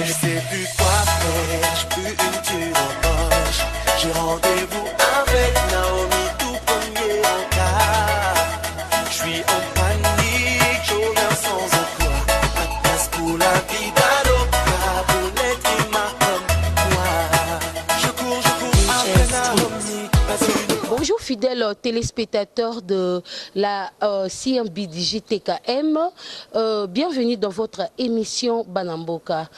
Je sais plus quoi faire, j'ai plus une thune en poche. J'ai rendez-vous avec Naomi tout premier en cas. Je suis en panique, chômeur sans emploi. Pas de place pour la vida loca, pour l'être humain comme moi. Je cours après Naomi, pas une. Bonjour fidèles téléspectateurs de la CMBDJ TKM, bienvenue dans votre émission Banamboka.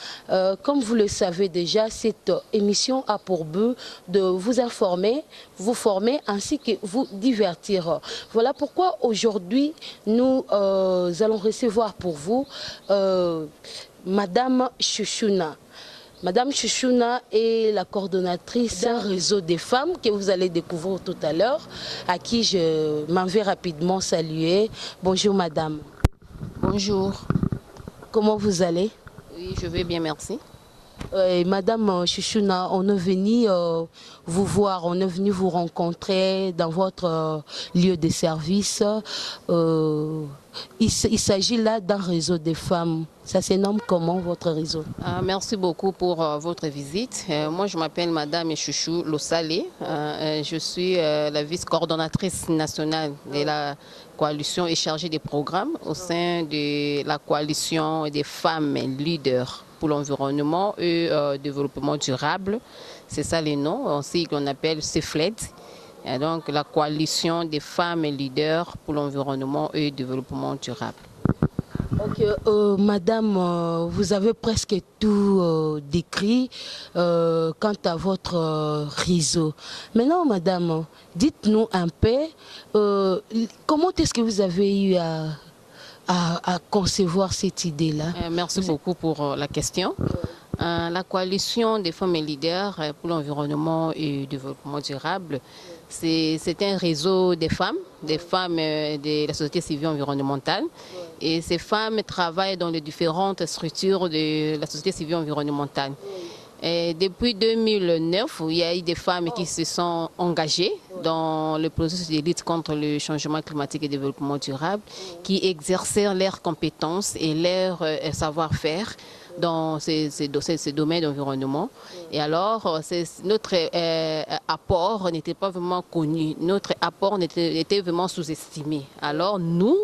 Comme vous le savez déjà, cette émission a pour but de vous informer, vous former ainsi que vous divertir. Voilà pourquoi aujourd'hui nous allons recevoir pour vous Madame Chouchouna. Madame Chouchouna est la coordonnatrice d'un réseau des femmes que vous allez découvrir tout à l'heure, à qui je m'en vais rapidement saluer. Bonjour madame. Bonjour. Comment vous allez? Oui, je vais bien, merci. Madame Chouchouna, on est venu vous voir, on est venu vous rencontrer dans votre lieu de service. Il s'agit là d'un réseau des femmes. Ça se nomme comment votre réseau? Merci beaucoup pour votre visite. Moi, je m'appelle Madame Chouchou Losalé. Je suis la vice-coordonnatrice nationale de la coalition et chargée des programmes au sein de la coalition des femmes leaders pour l'environnement et développement durable. C'est ça les noms. En sigle, on appelle CEFLED. Et donc la coalition des femmes leaders pour l'environnement et développement durable. Ok, madame, vous avez presque tout décrit quant à votre réseau. Maintenant, madame, dites-nous un peu, comment est-ce que vous avez eu à concevoir cette idée-là? Merci beaucoup pour la question. La coalition des femmes leaders pour l'environnement et le développement durable, c'est un réseau des femmes de la société civile environnementale. Et ces femmes travaillent dans les différentes structures de la société civile environnementale. Et depuis 2009, il y a eu des femmes qui se sont engagées dans le processus de lutte contre le changement climatique et le développement durable, qui exercent leurs compétences et leur savoir-faire dans ces domaines d'environnement. Et alors, notre apport n'était pas vraiment connu, notre apport était vraiment sous-estimé. Alors, nous,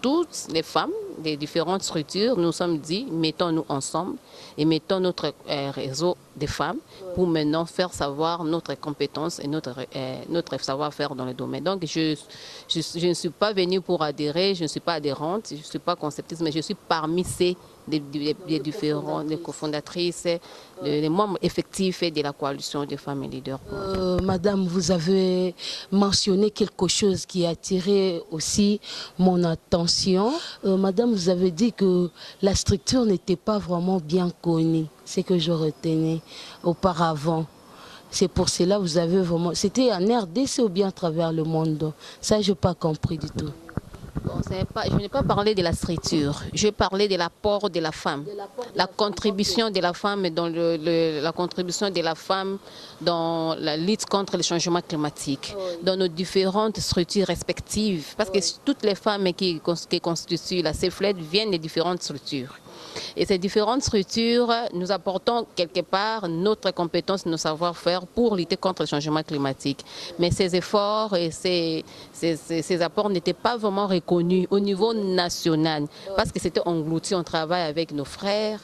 toutes les femmes des différentes structures, nous sommes dit, mettons-nous ensemble et mettons notre réseau des femmes pour maintenant faire savoir notre compétence et notre savoir-faire dans le domaine. Donc, je ne suis pas venue pour adhérer, je ne suis pas adhérente, je ne suis pas conceptrice, mais je suis parmi ces des différents, les cofondatrices, les membres effectifs de la coalition des femmes leaders. Madame, vous avez mentionné quelque chose qui a attiré aussi mon attention. Madame, vous avez dit que la structure n'était pas vraiment bien connue, c'est que je retenais auparavant. C'est pour cela que vous avez vraiment... C'était en RDC ou bien à travers le monde? Ça, je n'ai pas compris du tout. Bon, je n'ai pas parlé de la structure, je parlais de l'apport de la femme, la contribution de la femme dans la contribution de la femme dans la lutte contre le changement climatique, dans nos différentes structures respectives, parce que toutes les femmes qui constituent la CEFLED viennent des différentes structures. Et ces différentes structures, nous apportons quelque part notre compétence, nos savoir-faire pour lutter contre le changement climatique. Mais ces efforts et ces apports n'étaient pas vraiment reconnus au niveau national parce que c'était englouti, on travaille avec nos frères,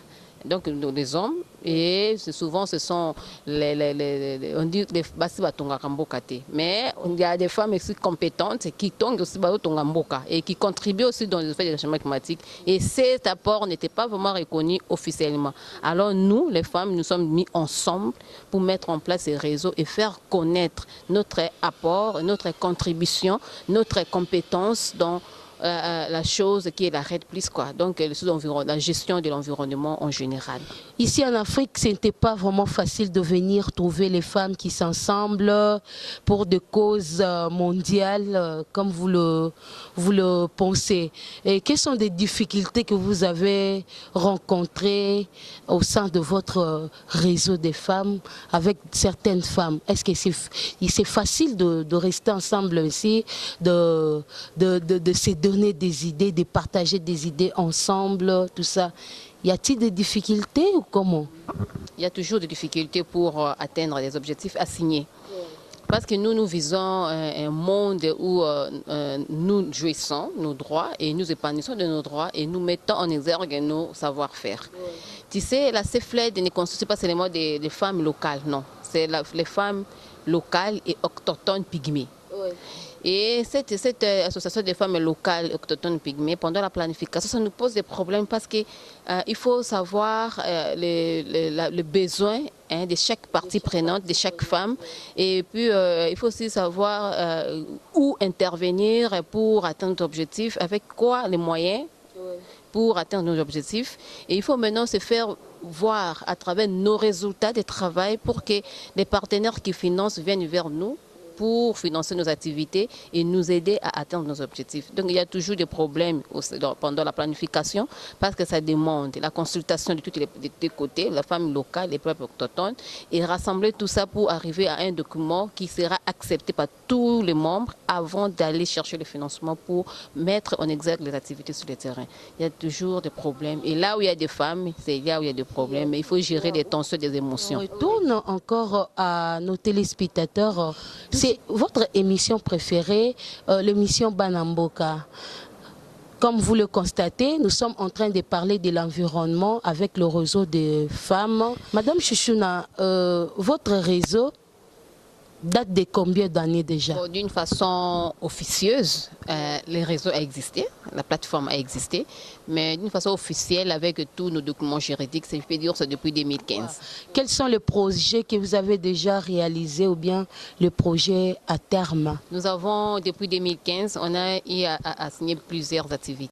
donc les hommes, et souvent ce sont on dit les basi batonga kamboka te, mais il y a des femmes aussi compétentes qui tongent aussi batonga mboka et qui contribuent aussi dans le fait du changement climatique, et cet apport n'était pas vraiment reconnu officiellement. Alors nous, les femmes, nous sommes mis ensemble pour mettre en place ces réseaux et faire connaître notre apport, notre contribution, notre compétence dans la chose qui est la RED+, quoi. Donc la gestion de l'environnement en général. Ici en Afrique, ce n'était pas vraiment facile de venir trouver les femmes qui s'assemblent pour des causes mondiales, comme vous le pensez. Et quelles sont les difficultés que vous avez rencontrées au sein de votre réseau des femmes avec certaines femmes? Est-ce que c'est facile de rester ensemble ici, de se donner des idées, de partager des idées ensemble, tout ça? Y a-t-il des difficultés ou comment? Il y a toujours des difficultés pour atteindre les objectifs assignés. Parce que nous visons un monde où nous jouissons nos droits et nous épanouissons de nos droits et nous mettons en exergue nos savoir-faire. Tu sais, la CEFLED ne constitue pas seulement des femmes locales, non. C'est les femmes locales et autochtones pygmées. Et cette association des femmes locales autochtones pygmées, pendant la planification, ça nous pose des problèmes parce qu'il faut savoir le besoin de chaque partie prenante, de chaque femme. Et puis, il faut aussi savoir où intervenir pour atteindre notre objectif, avec quoi les moyens pour atteindre nos objectifs. Et il faut maintenant se faire voir à travers nos résultats de travail pour que les partenaires qui financent viennent vers nous pour financer nos activités et nous aider à atteindre nos objectifs. Donc il y a toujours des problèmes pendant la planification parce que ça demande la consultation de tous les côtés, la famille locale, les peuples autochtones, et rassembler tout ça pour arriver à un document qui sera accepté par tous les membres avant d'aller chercher le financement pour mettre en exergue les activités sur le terrain. Il y a toujours des problèmes. Et là où il y a des femmes, c'est là où il y a des problèmes. Mais il faut gérer les tensions des émotions. On retourne encore à nos téléspectateurs. C'est votre émission préférée, l'émission Banamboka. Comme vous le constatez, nous sommes en train de parler de l'environnement avec le réseau des femmes. Madame Chouchouna, votre réseau date de combien d'années déjà? D'une façon officieuse, le réseau a existé, la plateforme a existé, mais d'une façon officielle avec tous nos documents juridiques, je peux dire, c'est depuis 2015. Wow. Quels sont les projets que vous avez déjà réalisés ou bien le projet à terme? Nous avons, depuis 2015, on a eu à signer plusieurs activités.